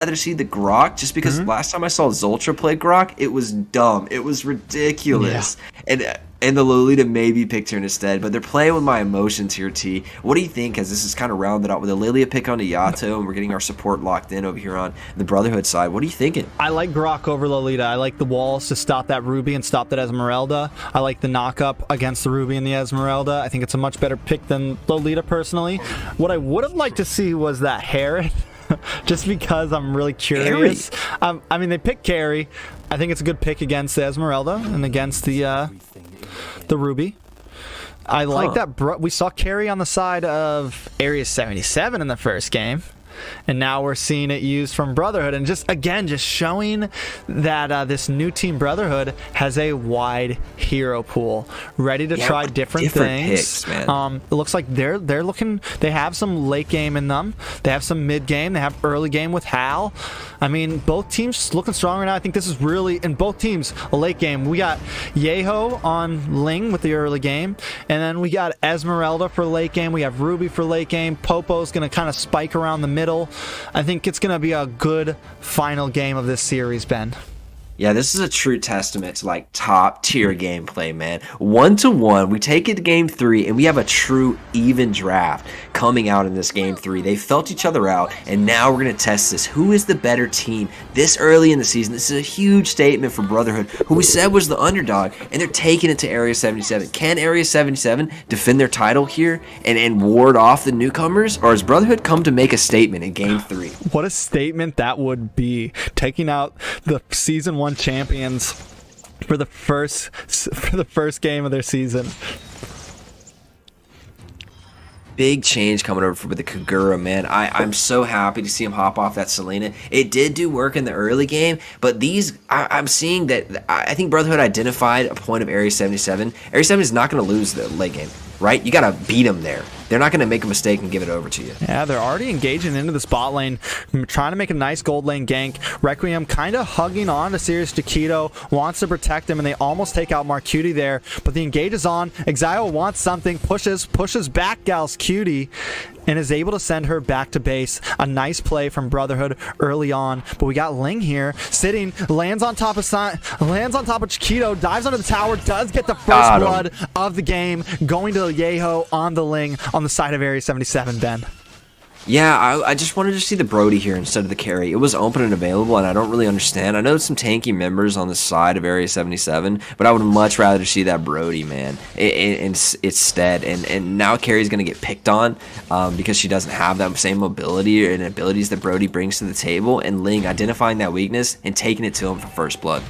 rather see the Grok just because last time I saw Zultra play Grok, it was dumb. It was ridiculous. Yeah. And the Lolita maybe picked her instead, but they're playing with my emotions here, T. What do you think as this is kind of rounded out with a Lilia pick onto Yato and we're getting our support locked in over here on the Brotherhood side? What are you thinking? I like Grok over Lolita. I like the walls to stop that Ruby and stop that Esmeralda. I like the knock-up against the Ruby and the Esmeralda. I think it's a much better pick than Lolita, personally. What I would have liked to see was that Herod. Just because I'm really curious. I mean, they picked Carry. I think it's a good pick against the Esmeralda and against the Ruby. I like that. We saw Carry on the side of AREA77 in the first game. And now we're seeing it used from Brotherhood. And just showing that this new team Brotherhood has a wide hero pool, ready to try different things. Picks, man. It looks like they have some late game in them. They have some mid game. They have early game with Hal. I mean, both teams looking strong right now. I think this is really, in both teams, a late game. We got Yeho on Ling with the early game. And then we got Esmeralda for late game. We have Ruby for late game. Popo's going to kind of spike around the middle. I think it's going to be a good final game of this series, Ben. Yeah, this is a true testament to like top tier gameplay, man. 1-1, we take it to game 3, and we have a true even draft coming out in this game 3. They felt each other out, and now we're going to test this. Who is the better team this early in the season? This is a huge statement for Brotherhood, who we said was the underdog, and they're taking it to AREA77. Can AREA77 defend their title here and ward off the newcomers, or has Brotherhood come to make a statement in game 3? What a statement that would be, taking out the Season 1 champions for the first game of their season. Big change coming over with the Kagura, man. I'm so happy to see him hop off that Selena. It did do work in the early game, but I'm seeing that I think Brotherhood identified a point of AREA77. AREA7 is not going to lose the late game, right? You got to beat them there. They're not going to make a mistake and give it over to you. Yeah, they're already engaging into the spot lane, trying to make a nice gold lane gank. Requiem kind of hugging on to Sirius Taquito, wants to protect him, and they almost take out Marcutie there. But the engage is on. Exile wants something, pushes back Gal's Cutie, and is able to send her back to base. A nice play from Brotherhood early on. But we got Ling here, sitting, lands on top of Chiquito, dives under the tower, does get the first blood of the game, going to Yeho on the Ling on the side of AREA77, Ben. Yeah, I just wanted to see the Brody here instead of the carry. It was open and available, and I don't really understand. I know some tanky members on the side of AREA77, but I would much rather see that Brody, man, instead. And now carry's going to get picked on because she doesn't have that same mobility and abilities that Brody brings to the table, and Ling identifying that weakness and taking it to him for first blood.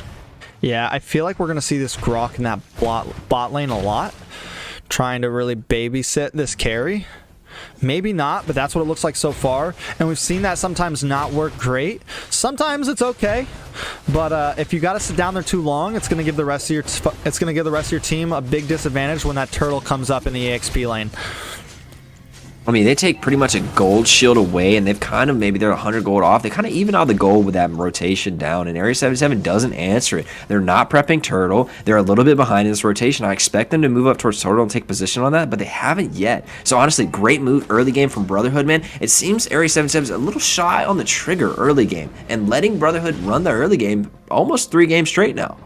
Yeah, I feel like we're going to see this Grok in that bot lane a lot, trying to really babysit this carry. Maybe not, but that's what it looks like so far. And we've seen that sometimes not work great. Sometimes it's okay, but if you got to sit down there too long, it's going to give the rest of your team a big disadvantage when that turtle comes up in the EXP lane. I mean, they take pretty much a gold shield away, and they've kind of, maybe they're 100 gold off. They kind of even out the gold with that rotation down, and AREA77 doesn't answer it. They're not prepping turtle. They're a little bit behind in this rotation. I expect them to move up towards turtle and take position on that, but they haven't yet. So honestly, great move early game from Brotherhood, man. It seems AREA77 is a little shy on the trigger early game, and letting Brotherhood run the early game almost 3 games straight now.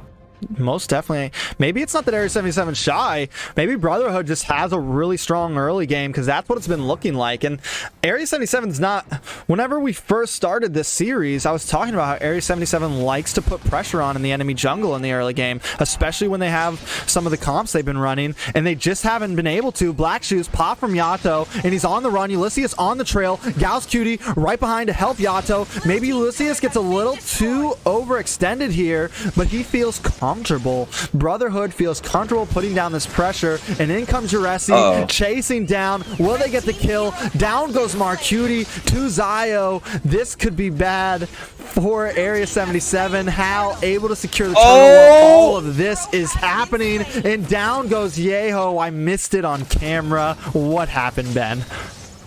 Most definitely. Maybe it's not that AREA77 shy. Maybe Brotherhood just has a really strong early game, because that's what it's been looking like. And AREA77's not... Whenever we first started this series, I was talking about how AREA77 likes to put pressure on in the enemy jungle in the early game, especially when they have some of the comps they've been running, and they just haven't been able to. Black Shoes pop from Yato, and he's on the run. Ulysses on the trail. Gal's Cutie right behind to help Yato. Maybe Ulysses gets a little too overextended here, but he feels comfortable. Brotherhood feels comfortable putting down this pressure, and in comes Juresi, chasing down. Will they get the kill? Down goes Marcutie to Zio. This could be bad for AREA77. Hal able to secure the turtle while all of this is happening, and down goes Yeho. I missed it on camera. What happened, Ben?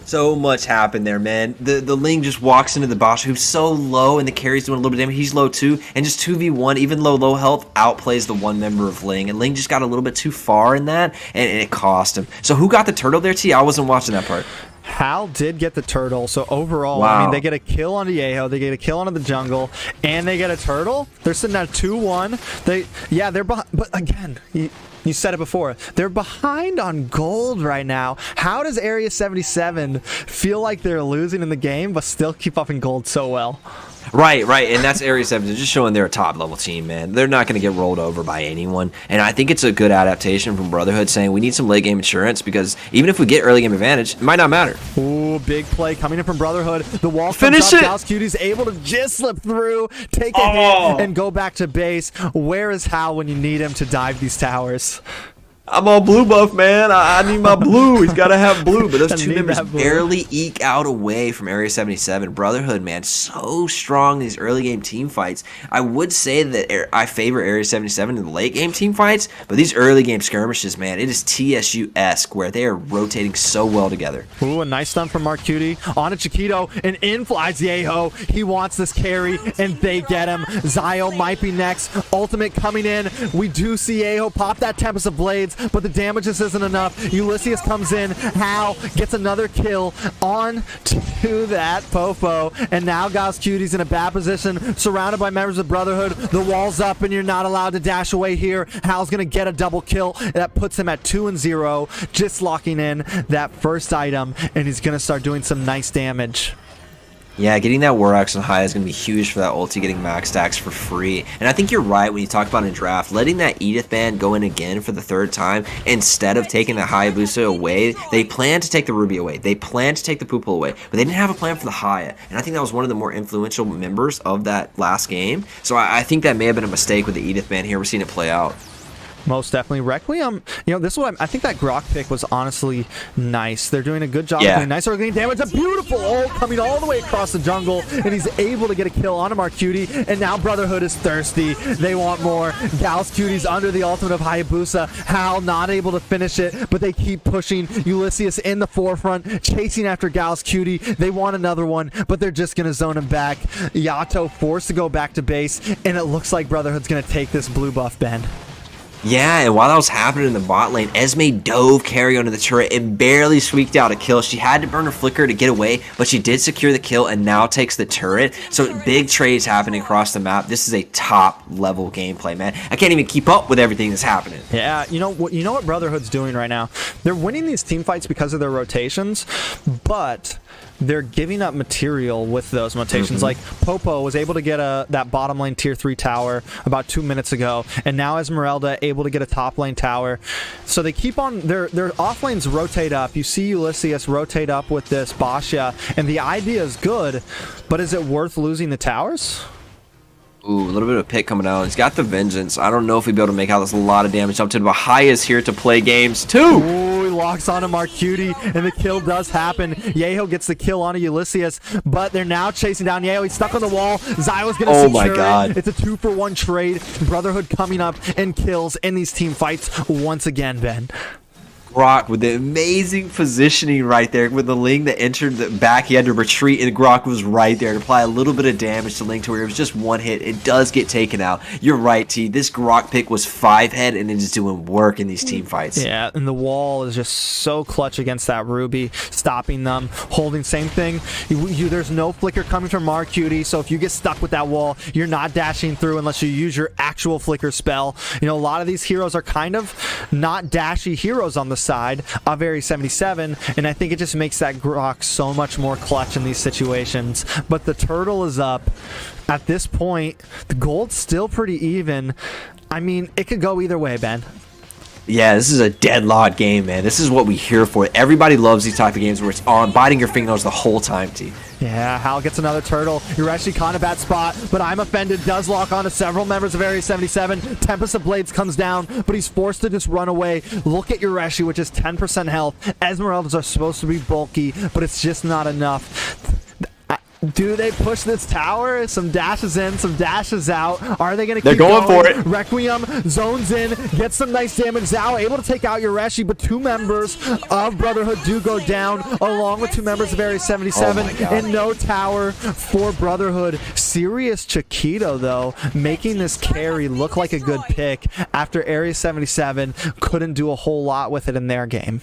So much happened there, man. The Ling just walks into the Bosch, who's so low, and the carry's doing a little bit of damage. He's low too, and just 2v1, even low health, outplays the one member of Ling. And Ling just got a little bit too far in that, and it cost him. So who got the turtle there, T? I wasn't watching that part. Hal did get the turtle, so overall, Wow. I mean, they get a kill on Yeho, they get a kill on the jungle, and they get a turtle. They're sitting at 2-1. They're behind, but again, you said it before. They're behind on gold right now. How does AREA77 feel like they're losing in the game, but still keep up in gold so well? Right, and that's AREA7 just showing they're a top-level team, man. They're not going to get rolled over by anyone, and I think it's a good adaptation from Brotherhood saying we need some late-game insurance because even if we get early-game advantage, it might not matter. Ooh, big play coming in from Brotherhood. The wall Finish comes up. it! Gauss Cutie's able to just slip through, take a hit, and go back to base. Where is Hal when you need him to dive these towers? I'm on blue buff, man. I need my blue. He's got to have blue. But those two members that blue. barely eke out away from AREA77. Brotherhood, man, so strong in these early game team fights. I would say that I favor AREA77 in the late game team fights, but these early game skirmishes, man, it is TSU-esque where they are rotating so well together. Ooh, a nice stun from Mark Cutie. On to Chiquito, and in flies Yeho. He wants this carry, and they get him. Zio might be next. Ultimate coming in. We do see Yeho pop that Tempest of Blades, but the damage just isn't enough. Ulysses comes in. Hal gets another kill on to that Popo, and now Gauss Cutie's in a bad position, surrounded by members of Brotherhood. The wall's up, and you're not allowed to dash away here. Hal's gonna get a double kill. That puts him at 2-0, just locking in that first item, and he's gonna start doing some nice damage. Yeah, getting that War Axe on high is going to be huge for that ulti, getting max stacks for free. And I think you're right when you talk about in draft, letting that Edith band go in again for the third time, instead of taking the Hayabusa away, they planned to take the Ruby away. They planned to take the Poople away, but they didn't have a plan for the Haya. And I think that was one of the more influential members of that last game. So I think that may have been a mistake with the Edith band here. We're seeing it play out. Most definitely. Requiem, this is what I think that Grok pick was honestly nice. They're doing a good job of doing nice early game damage. A beautiful ult coming all the way across the jungle, and he's able to get a kill on Mark Cutie, and now Brotherhood is thirsty. They want more. Gauss Cutie's under the ultimate of Hayabusa. Hal not able to finish it, but they keep pushing. Ulysses in the forefront, chasing after Gauss Cutie. They want another one, but they're just going to zone him back. Yato forced to go back to base, and it looks like Brotherhood's going to take this blue buff, Ben. Yeah, and while that was happening in the bot lane, Esme dove carry onto the turret and barely squeaked out a kill. She had to burn her flicker to get away, but she did secure the kill and now takes the turret. So big trades happening across the map. This is a top level gameplay, man. I can't even keep up with everything that's happening. Yeah, you know what Brotherhood's doing right now? They're winning these team fights because of their rotations, but they're giving up material with those rotations. Like Popo was able to get that bottom lane tier 3 tower about 2 minutes ago, and now Esmeralda able to get a top lane tower. So they keep on their off lanes rotate up. You see Ulysses rotate up with this Basha, and the idea is good, but is it worth losing the towers? Ooh, a little bit of pick coming out. He's got the Vengeance. I don't know if he'll be able to make out this a lot of damage up to the Bahia is here to play games too. Ooh, he locks onto Mark Cutie, and the kill does happen. Yeho gets the kill onto Ulysses, but they're now chasing down Yeho. He's stuck on the wall. Zio's going to secure it. It's a 2-for-1 trade. Brotherhood coming up and kills in these team fights once again, Ben. Grok with the amazing positioning right there with the Ling that entered the back. He had to retreat, and Grok was right there to apply a little bit of damage to Ling to where it was just one hit. It does get taken out. You're right, T. This Grok pick was 5-head, and it is doing work in these team fights. Yeah, and the wall is just so clutch against that Ruby, stopping them, holding same thing. There's no flicker coming from Mark Cutie, so if you get stuck with that wall, you're not dashing through unless you use your actual flicker spell. A lot of these heroes are kind of not dashy heroes on the side of AREA77, and I think it just makes that Grok so much more clutch in these situations. But the turtle is up. At this point, the gold's still pretty even. I mean, it could go either way, Ben. Yeah, this is a deadlocked game, man. This is what we here for. Everybody loves these type of games where it's on, biting your fingernails the whole time, T. Yeah, Hal gets another turtle. Yureshi caught a bad spot, but I'm Offended does lock onto several members of AREA77. Tempest of Blades comes down, but he's forced to just run away. Look at Yureshi, which is 10% health. Esmeraldas are supposed to be bulky, but it's just not enough. Do they push this tower? Some dashes in, some dashes out. Are they going to keep going? They're going for it. Requiem zones in, gets some nice damage. Zao able to take out Yureshi, but 2 members of Brotherhood do go down, along with 2 members of AREA77, and no tower for Brotherhood. Serious Chiquito, though, making this carry look like a good pick after AREA77 couldn't do a whole lot with it in their game.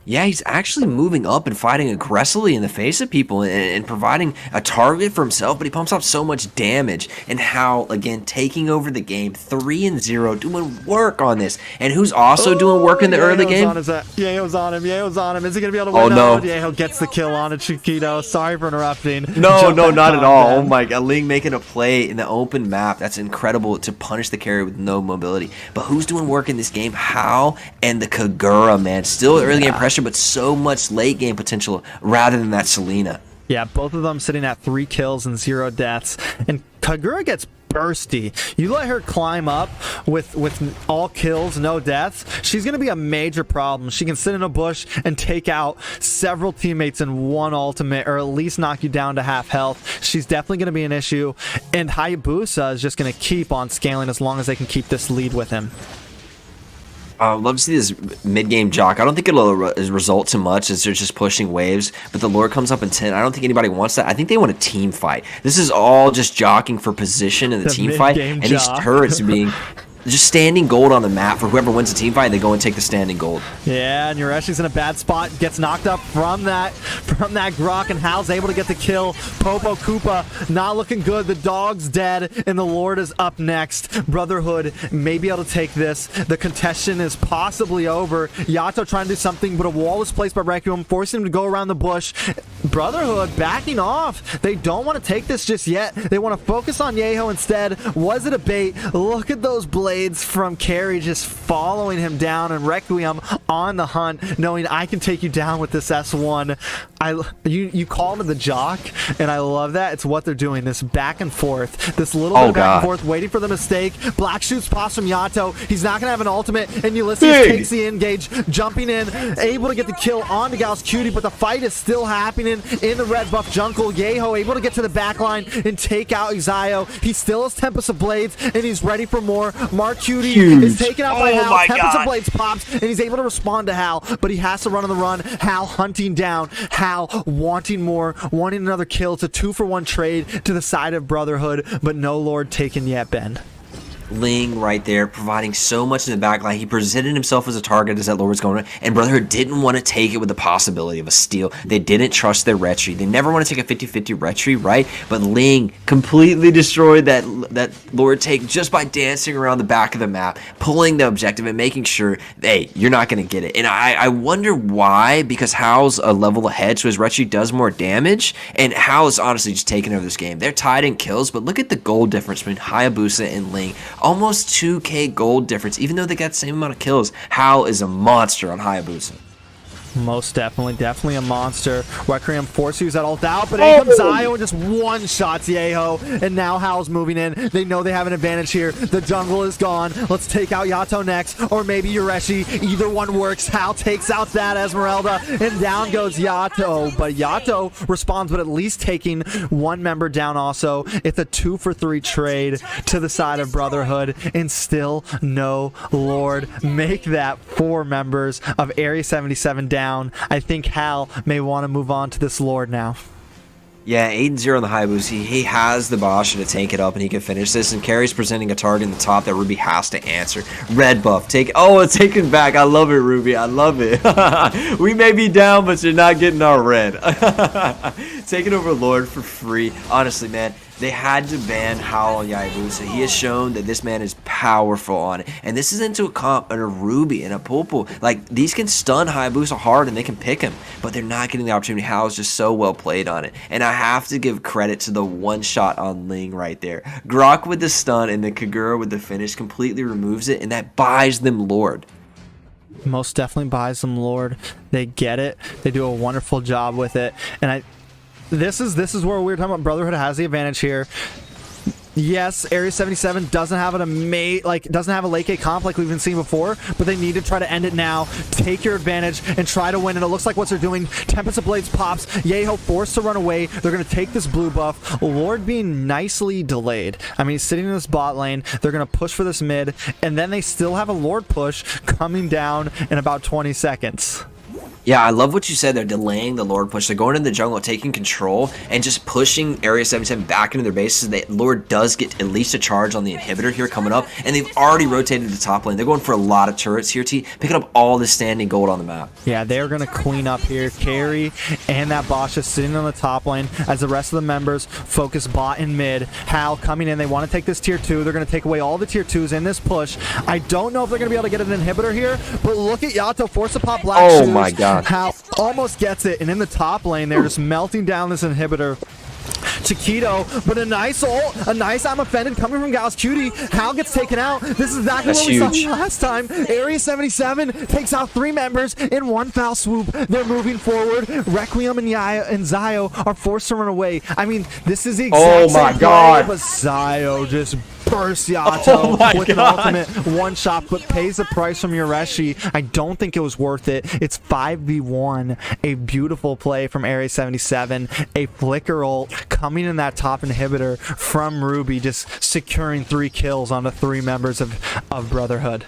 Yeah, he's actually moving up and fighting aggressively in the face of people and providing a target for himself, but he pumps out so much damage. And Hal, again, taking over the game, 3-0, doing work on this. And who's also doing work in the early game? Yeho's on him. Yeho's on him. Is he going to be able to win? Oh, no. Yeho gets the kill on it, Chiquito. Sorry for interrupting. No, not at all. Oh, my God. Ling making a play in the open map. That's incredible to punish the carry with no mobility. But who's doing work in this game? Hal and the Kagura, man. Still early game pressure, but so much late game potential rather than that Selena. Yeah, both of them sitting at 3 kills and 0 deaths. And Kagura gets bursty. You let her climb up with all kills, no deaths, she's going to be a major problem. She can sit in a bush and take out several teammates in one ultimate, or at least knock you down to half health. She's definitely going to be an issue. And Hayabusa is just going to keep on scaling as long as they can keep this lead with him. I'd love to see this mid-game jock. I don't think it'll result to much as they're just pushing waves, but the Lord comes up in 10. I don't think anybody wants that. I think they want a team fight. This is all just jockeying for position in the team fight, and these turrets being just standing gold on the map for whoever wins the team fight. They go and take the standing gold. Yeah, and Yureshi's in a bad spot, gets knocked up from that Grok, and Hal's able to get the kill. Popo Koopa not looking good. The dog's dead, and the Lord is up next. Brotherhood may be able to take this. The contestation is possibly over. Yato trying to do something, but a wall is placed by Requiem, forcing him to go around the bush. Brotherhood backing off. They don't want to take this just yet. They want to focus on Yeho instead. Was it a bait? Look at those blades from Carry just following him down, and Requiem on the hunt, knowing I can take you down with this S1. You called him the jock, and I love that. It's what they're doing, this back and forth, this little bit of back and forth, waiting for the mistake. Black shoots pops from Yato. He's not going to have an ultimate, and Ulysses takes the engage, jumping in, able to get the kill onto Gauss Cutie, but the fight is still happening in the red buff jungle. Yeho able to get to the back line and take out Exio. He still has Tempest of Blades, and he's ready for more. Mark Cutie is taken out by Hal. Tempest of Blades pops, and he's able to respond to Hal, but he has to run on the run. Hal hunting down. Hal wanting more, wanting another kill. It's a 2-for-1 trade to the side of Brotherhood, but no Lord taken yet, Ben. Ling right there, providing so much in the back line. He presented himself as a target as that Lord was going on, and Brotherhood didn't want to take it with the possibility of a steal. They didn't trust their retry. They never want to take a 50-50 retry, right? But Ling completely destroyed that Lord take just by dancing around the back of the map, pulling the objective and making sure, hey, you're not going to get it. And I wonder why, because Hal's a level ahead, so his retry does more damage, and Hal is honestly just taking over this game. They're tied in kills, but look at the gold difference between Hayabusa and Ling. Almost 2k gold difference, even though they got the same amount of kills. Hal is a monster on Hayabusa. Most definitely a monster. Requiem forced to use that ult out, but in comes Zio and just one-shots Yeho, and now Hal's moving in. They know they have an advantage here. The jungle is gone. Let's take out Yato next, or maybe Yureshi. Either one works. Hal takes out that Esmeralda, and down goes Yato, but Yato responds, but at least taking one member down also. It's a 2-for-3 trade to the side of Brotherhood, and still no Lord. Make that 4 members of AREA77 down. I think Hal may want to move on to this Lord now. Yeah, 8-0 on the Hayabusa. He has the Basha to tank it up, and he can finish this. And Carry's presenting a target in the top that Ruby has to answer. Red buff. It's taken back. I love it, Ruby. I love it. We may be down, but you're not getting our red. Taking over Lord for free. Honestly, man, they had to ban Hal on Hayabusa. He has shown that this man is powerful on it. And this is into a comp and a Ruby and a Pulpul. Like, these can stun Hayabusa hard and they can pick him, but they're not getting the opportunity. Hal is just so well played on it. And I have to give credit to the one shot on Ling right there. Grok with the stun and the Kagura with the finish completely removes it, and that buys them Lord. Most definitely buys them Lord. They get it. They do a wonderful job with it. And this is where we're talking about Brotherhood has the advantage here. Yes, AREA77 doesn't have doesn't have a late game comp like we've been seeing before, but they need to try to end it now. Take your advantage and try to win. And it looks like what they're doing. Tempest of Blades pops. Yeho forced to run away. They're going to take this blue buff. Lord being nicely delayed. I mean, he's sitting in this bot lane. They're going to push for this mid, and then they still have a Lord push coming down in about 20 seconds. Yeah, I love what you said. They're delaying the Lord push. They're going into the jungle, taking control, and just pushing Area 77 back into their bases. The Lord does get at least a charge on the inhibitor here coming up, and they've already rotated the top lane. They're going for a lot of turrets here, T, picking up all the standing gold on the map. Yeah, they're going to clean up here. Carry and that Bosch is sitting on the top lane as the rest of the members focus bot and mid. Hal coming in. They want to take this tier 2. They're going to take away all the tier 2s in this push. I don't know if they're going to be able to get an inhibitor here, but look at Yato force to pop black shoes. Oh my god. Hal almost gets it, and in the top lane, they're just melting down this inhibitor. Chiquito, but a nice ult, a nice I'm offended coming from Gauss Cutie. Hal gets taken out. This is exactly That's what we huge. saw last time. Area 77 takes out 3 members in one foul swoop. They're moving forward. Requiem and Zio are forced to run away. I mean, this is the exact Oh my same god. play, but Zio just bursts Yato with an ultimate one shot, but pays the price from Yureshi. I don't think it was worth it. It's 5v1. A beautiful play from Area 77. A flicker ult coming in that top inhibitor from Ruby, just securing 3 kills on the 3 members of Brotherhood.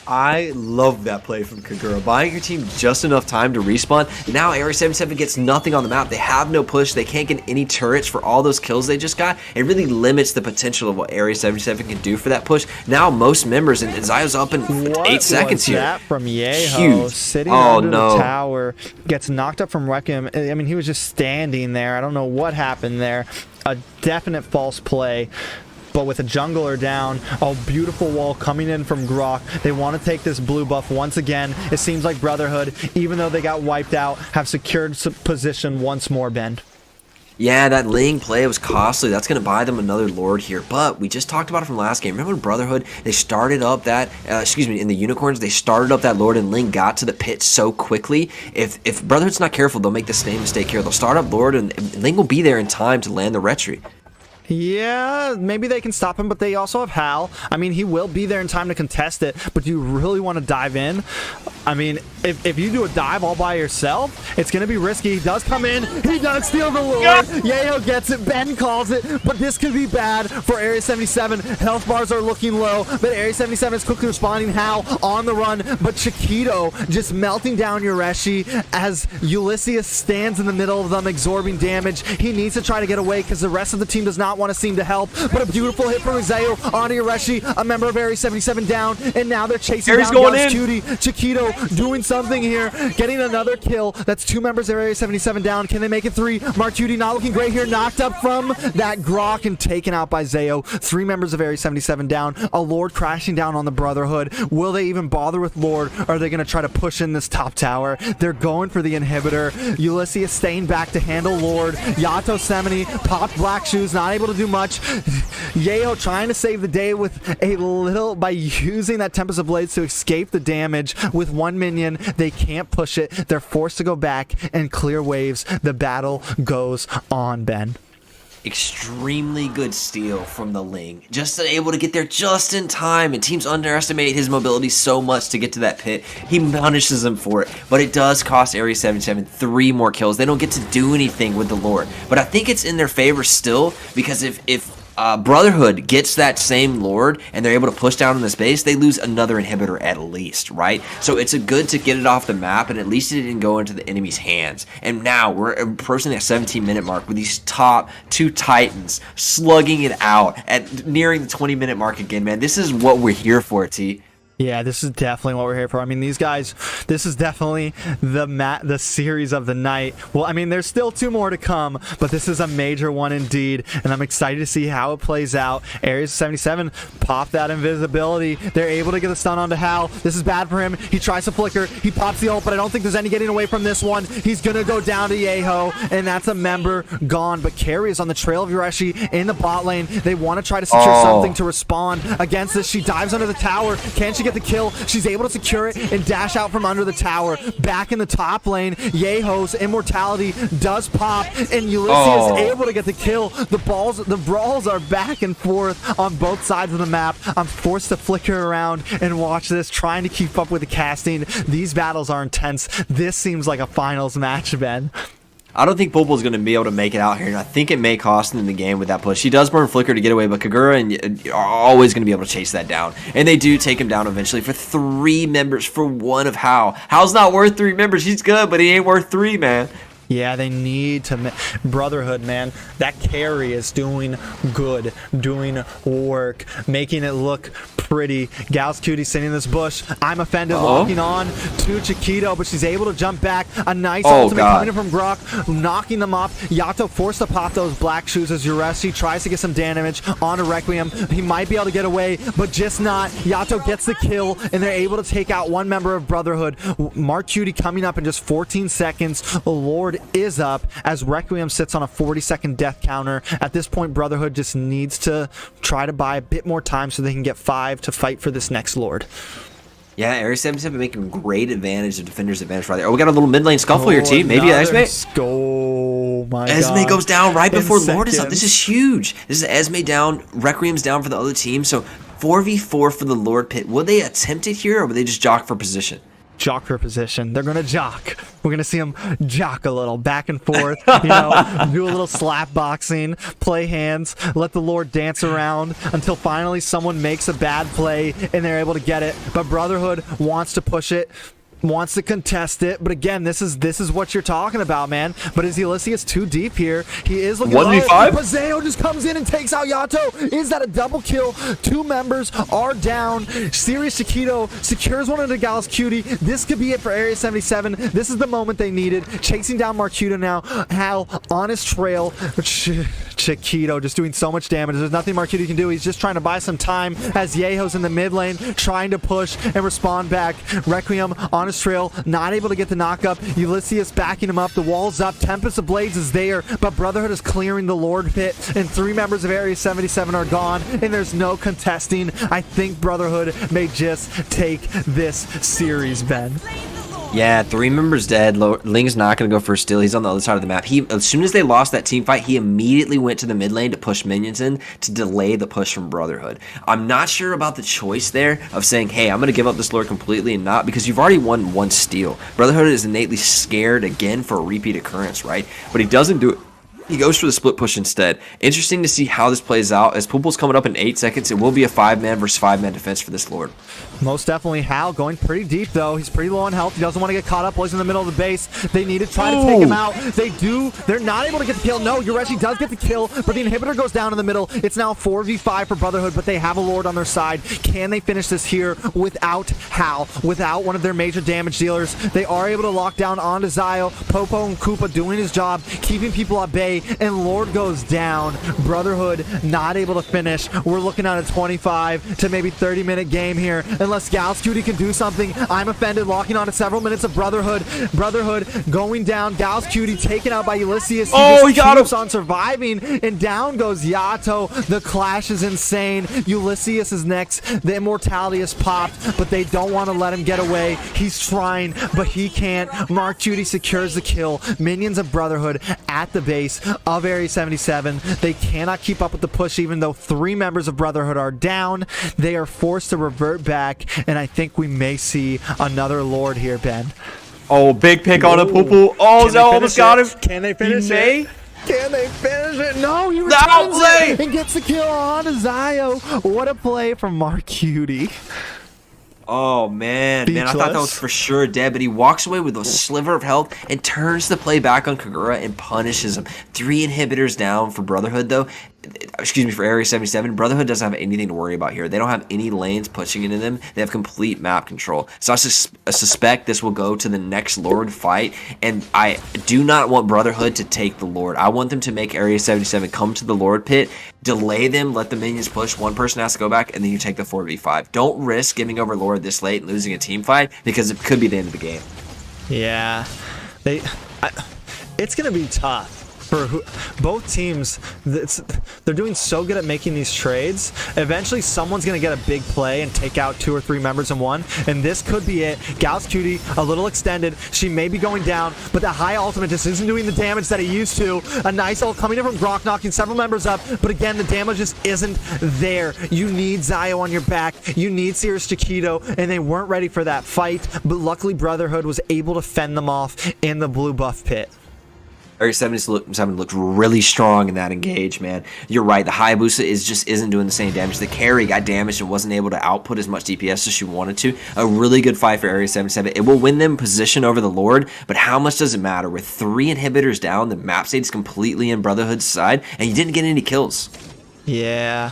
I love that play from Kagura, buying your team just enough time to respawn. Now Area 77 gets nothing on the map. They have no push. They can't get any turrets for all those kills they just got. It really limits the potential of what Area 77 can do for that push. Now most members, and Zio's up in 8 seconds here. That from Yeho, Huge. sitting Oh, under no. the tower, gets knocked up from Requiem. I mean, he was just standing there. I don't know what happened there. A definite false play. But with a jungler down, a beautiful wall coming in from Grok. They want to take this blue buff once again. It seems like Brotherhood, even though they got wiped out, have secured position once more, Ben. Yeah, that Ling play was costly. That's going to buy them another Lord here. But we just talked about it from last game. Remember when Brotherhood, they started up that, in the Unicorns, they started up that Lord and Ling got to the pit so quickly. If Brotherhood's not careful, they'll make the same mistake here. They'll start up Lord and Ling will be there in time to land the retreat. Yeah, maybe they can stop him, but they also have Hal. I mean, he will be there in time to contest it, but do you really want to dive in? I mean, if you do a dive all by yourself, it's going to be risky. He does come in. He does steal the Lord. Yayo gets it. Ben calls it, but this could be bad for Area 77. Health bars are looking low, but Area 77 is quickly responding. Hal on the run, but Chiquito just melting down Yureshi as Ulysses stands in the middle of them, absorbing damage. He needs to try to get away because the rest of the team does not want to seem to help, but a beautiful hit from Zayo on Yureshi, a member of Area 77 down, and now they're chasing Aries down going Gauss in. Cutie. Chiquito doing something here, getting another kill. That's 2 members of Area 77 down. Can they make it 3? Mark Cutie not looking great here, knocked up from that Grok and taken out by Zayo. 3 members of Area 77 down. A Lord crashing down on the Brotherhood. Will they even bother with Lord? Or are they going to try to push in this top tower? They're going for the inhibitor. Ulysses staying back to handle Lord. Yato Semini popped black shoes, not able to do much. Yayo trying to save the day with a little by using that Tempest of Blades to escape the damage with 1 minion. They can't push it. They're forced to go back and clear waves. The battle goes on, Ben. Extremely good steal from the Ling. Just able to get there just in time, and teams underestimate his mobility so much to get to that pit. He punishes them for it, but it does cost Area 77 3 more kills. They don't get to do anything with the Lord, but I think it's in their favor still, because if Brotherhood gets that same Lord and they're able to push down in the space, they lose another inhibitor at least, right? So it's a good to get it off the map, and at least it didn't go into the enemy's hands. And now we're approaching that 17-minute mark with these top 2 Titans slugging it out at nearing the 20-minute mark again, man. This is what we're here for, T. Yeah, this is definitely what we're here for. I mean, these guys, this is definitely the series of the night. Well, I mean, there's still 2 more to come, but this is a major one indeed, and I'm excited to see how it plays out. Area 77 pop that invisibility. They're able to get a stun onto Hal. This is bad for him. He tries to flicker. He pops the ult, but I don't think there's any getting away from this one. He's going to go down to Yeho, and that's a member gone, but Carrie is on the trail of Yureshi in the bot lane. They want to try to secure something to respond against this. She dives under the tower. Can she get the kill? She's able to secure it and dash out from under the tower. Back in the top lane, Yeho's immortality does pop, and Ulysses is able to get the kill. The brawls are back and forth on both sides of the map. I'm forced to flicker around and watch this, trying to keep up with the casting. These battles are intense. This seems like a finals match, Ben. I don't think Bulbul's going to be able to make it out here, and I think it may cost him the game with that push. He does burn Flicker to get away, but Kagura are always going to be able to chase that down. And they do take him down eventually for 3 members for 1 of Hal. Hal's not worth 3 members. He's good, but he ain't worth 3, man. Yeah, they need to. Brotherhood, man. That carry is doing good, doing work, making it look pretty. Gals Cutie sitting in this bush. I'm offended, locking on to Chiquito, but she's able to jump back. A nice ultimate coming in from Grok, knocking them off. Yato forced to pop those black shoes as Uresi tries to get some damage onto Requiem. He might be able to get away, but just not. Yato gets the kill, and they're able to take out 1 member of Brotherhood. Mark Cutie coming up in just 14 seconds. Lord is up as Requiem sits on a 40-second death counter. At this point, Brotherhood just needs to try to buy a bit more time so they can get 5 to fight for this next Lord. Yeah, AREA77 making great advantage of defender's advantage right there. Oh, we got a little mid lane scuffle here, team. Maybe Esme. Oh my God. Esme goes down right before Lord is up. This is huge. This is Esme down, Requiem's down for the other team. So 4v4 for the Lord pit. Will they attempt it here, or will they just jock for position? Jock for position. They're going to jock. We're going to see them jock a little back and forth, you know, do a little slap boxing, play hands, let the Lord dance around until finally someone makes a bad play and they're able to get it. But Brotherhood wants to push it, wants to contest it, but again, this is what you're talking about, man. But is Ulysses too deep here? He is looking 1v5. Paseo just comes in and takes out Yato. Is that a double kill? 2 members are down. Serious Chiquito secures one into Gals Cutie. This could be it for AREA77. This is the moment they needed. Chasing down Marquito now. Hal on his trail. Chiquito just doing so much damage. There's nothing Marquito can do. He's just trying to buy some time as Yeho's in the mid lane trying to push and respond back. Requiem on his trail, not able to get the knockup. Ulysses backing him up. The wall's up. Tempest of Blades is there, but Brotherhood is clearing the Lord pit, and 3 members of AREA77 are gone, and there's no contesting. I think Brotherhood may just take this series, Ben. Yeah, 3 members dead. Ling's not going to go for a steal. He's on the other side of the map. As soon as they lost that team fight, he immediately went to the mid lane to push minions in to delay the push from Brotherhood. I'm not sure about the choice there of saying, hey, I'm going to give up this Lord completely and not, because you've already won 1 steal. Brotherhood is innately scared again for a repeat occurrence, right? But he doesn't do it. He goes for the split push instead. Interesting to see how this plays out. As Poople's coming up in 8 seconds, it will be a 5-man versus 5-man defense for this Lord. Most definitely. Hal going pretty deep, though. He's pretty low on health. He doesn't want to get caught up while he's in the middle of the base. They need to try to take him out. They do. They're not able to get the kill. No, Ureshi does get the kill, but the inhibitor goes down in the middle. It's now 4v5 for Brotherhood, but they have a Lord on their side. Can they finish this here without Hal, without one of their major damage dealers? They are able to lock down onto Zio. Popo and Koopa doing his job, keeping people at bay, and Lord goes down. Brotherhood not able to finish. We're looking at a 25 to maybe 30-minute game here, unless Gals Cutie can do something. I'm offended, locking on to several minutes of Brotherhood. Brotherhood going down. Gals Cutie taken out by Ulysses. He got him on surviving, and down goes Yato. The clash is insane. Ulysses is next. The immortality is popped, but they don't want to let him get away. He's trying, but he can't. Mark Cutie secures the kill. Minions of Brotherhood at the base of AREA77. They cannot keep up with the push, even though 3 members of Brotherhood are down. They are forced to revert back, and I think we may see another Lord here, Ben. Oh, big pick on a Poo-Poo. Oh, Zell almost got him. Can they finish it? Can they finish it? No, he returns it and gets the kill on Zio. What a play from Mark Cutie. Oh, man. Man, I thought that was for sure dead, but he walks away with a sliver of health and turns the play back on Kagura and punishes him. 3 inhibitors down for Brotherhood, though. Excuse me, for AREA77. Brotherhood doesn't have anything to worry about here. They don't have any lanes pushing into them. They have complete map control. So I suspect this will go to the next Lord fight, and I do not want Brotherhood to take the Lord. I want them to make AREA77 come to the Lord pit, delay them, let the minions push. One person has to go back, and then you take the 4v5. Don't risk giving over Lord this late and losing a team fight, because it could be the end of the game. Yeah. It's going to be tough. For both teams, they're doing so good at making these trades. Eventually, someone's going to get a big play and take out 2 or 3 members in one, and this could be it. Gals Cutie, a little extended. She may be going down, but the high ultimate just isn't doing the damage that it used to. A nice ult coming in from Grok, knocking several members up, but again, the damage just isn't there. You need Zio on your back. You need Sirius Chiquito, and they weren't ready for that fight, but luckily Brotherhood was able to fend them off in the blue buff pit. AREA77 looked really strong in that engage, man. You're right. The Hayabusa isn't doing the same damage. The carry got damaged and wasn't able to output as much DPS as she wanted to. A really good fight for AREA77. It will win them position over the Lord, but how much does it matter? With 3 inhibitors down, the map state is completely in Brotherhood's side, and you didn't get any kills. Yeah.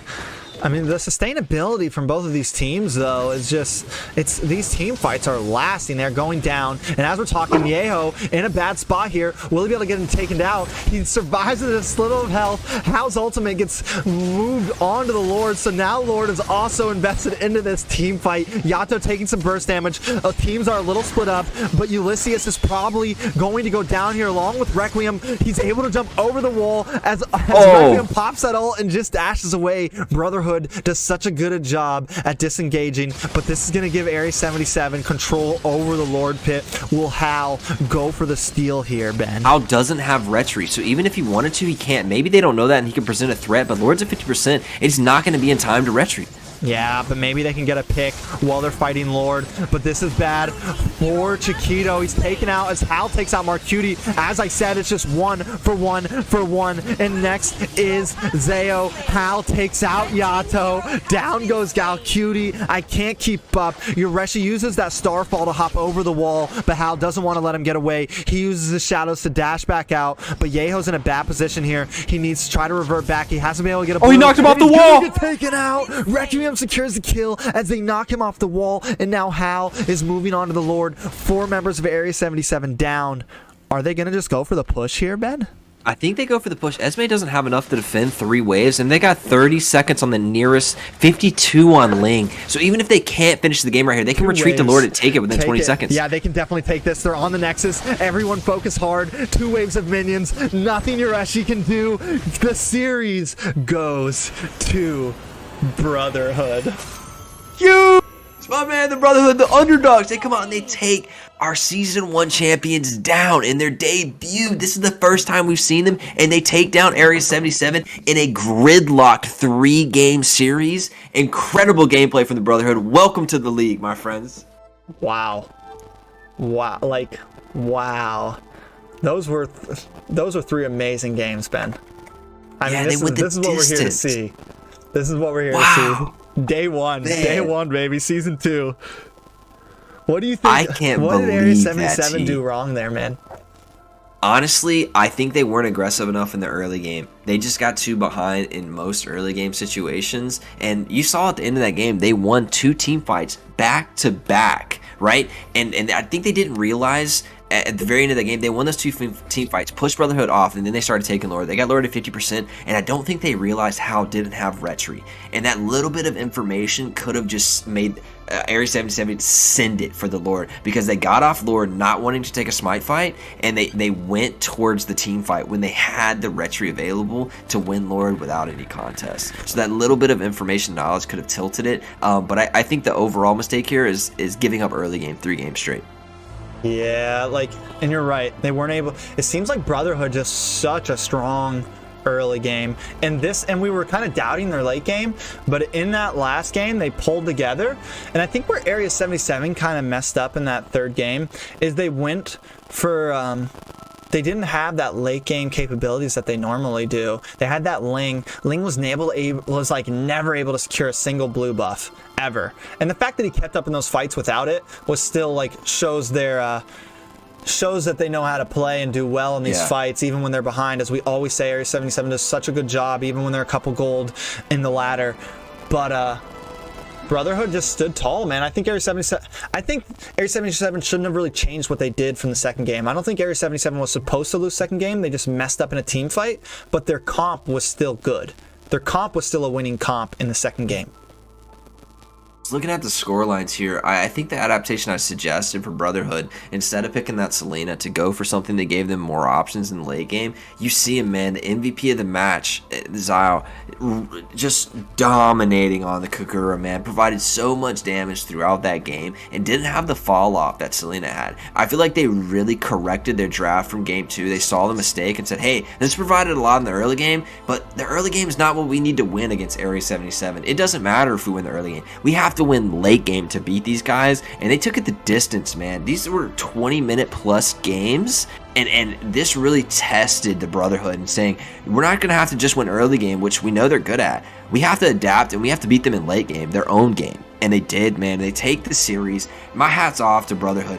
I mean, the sustainability from both of these teams, though, is just, these team fights are lasting. They're going down. And as we're talking, Yeho in a bad spot here. Will he be able to get him taken out? He survives with a slither of health. Hal's ultimate gets moved on to the Lord. So now Lord is also invested into this team fight. Yato taking some burst damage. Teams are a little split up, but Ulysses is probably going to go down here along with Requiem. He's able to jump over the wall as Requiem pops that ult and just dashes away. Brotherhood does such a good job at disengaging, but this is going to give AREA77 control over the Lord pit. Will Hal go for the steal here, Ben? Hal doesn't have retry, so even if he wanted to, he can't. Maybe they don't know that and he can present a threat, but Lord's at 50%. It's not going to be in time to retry. Yeah, but maybe they can get a pick while they're fighting Lord. But this is bad for Chiquito. He's taken out as Hal takes out Marcuti. As I said, it's just 1 for 1 for 1. And next is Zayo. Hal takes out Yato. Down goes Galcuti. I can't keep up. Yoreshi uses that Starfall to hop over the wall, but Hal doesn't want to let him get away. He uses the shadows to dash back out, but Yeho's in a bad position here. He needs to try to revert back. He hasn't been able to get a blue. Oh, he knocked him off the wall! Get taken out. Requiem secures the kill as they knock him off the wall, and now Hal is moving on to the Lord. 4 members of AREA77 down. Are they going to just go for the push here, Ben? I think they go for the push. Esme doesn't have enough to defend 3 waves, and they got 30 seconds on the nearest, 52 on Ling. So even if they can't finish the game right here, they can retreat to Lord and take it within 20 seconds. Yeah, they can definitely take this. They're on the Nexus. Everyone focus hard. 2 waves of minions. Nothing Yoreshi can do. The series goes to Brotherhood. Huge! It's my man, the Brotherhood, the underdogs. They come out and they take our Season 1 champions down in their debut. This is the first time we've seen them, and they take down AREA77 in a gridlocked 3-game series. Incredible gameplay from the Brotherhood. Welcome to the league, my friends. Wow. Wow. Like, wow. Those were 3 amazing games, Ben. I mean, this is what we're here to see. This is what we're here to see. Day 1. Man. Day 1, baby. Season 2. What do you think? I can't what believe did AREA77 do wrong there, man? Honestly, I think they weren't aggressive enough in the early game. They just got too behind in most early game situations. And you saw at the end of that game, they won 2 team fights back to back, right? And I think they didn't realize at the very end of the game, they won those 2 team fights, pushed Brotherhood off, and then they started taking Lord. They got Lord at 50%, and I don't think they realized Hal didn't have retry. And that little bit of information could have just made AREA77 send it for the Lord, because they got off Lord not wanting to take a smite fight, and they went towards the team fight when they had the retry available to win Lord without any contest. So that little bit of information knowledge could have tilted it, but I think the overall mistake here is giving up early game 3 games straight. Yeah, like, and you're right. They weren't able. It seems like Brotherhood just such a strong early game, and we were kind of doubting their late game, but in that last game they pulled together. And I think where AREA77 kind of messed up in that 3rd game is they went for they didn't have that late game capabilities that they normally do. They had that Ling. Ling was like never able to secure a single blue buff ever. And the fact that he kept up in those fights without it was still like shows that they know how to play and do well in these fights, even when they're behind. As we always say, AREA77 does such a good job, even when they're a couple gold in the ladder. But Brotherhood just stood tall, man. I think AREA77 shouldn't have really changed what they did from the 2nd game. I don't think AREA77 was supposed to lose 2nd game. They just messed up in a team fight, but their comp was still good. Their comp was still a winning comp in the 2nd game. Looking at the score lines here, I think the adaptation I suggested for Brotherhood, instead of picking that Selena to go for something that gave them more options in the late game, you see him, man, the MVP of the match, Zio, just dominating on the Kagura, man, provided so much damage throughout that game and didn't have the fall off that Selena had. I feel like they really corrected their draft from game 2. They saw the mistake and said, hey, this provided a lot in the early game, but the early game is not what we need to win against AREA77. It doesn't matter if we win the early game. We have to to win late game to beat these guys, and they took it the distance, man. These were 20-minute plus games, and this really tested the Brotherhood and saying, we're not going to have to just win early game, which we know they're good at. We have to adapt, and we have to beat them in late game, their own game. And they did, man. They take the series. My hat's off to Brotherhood.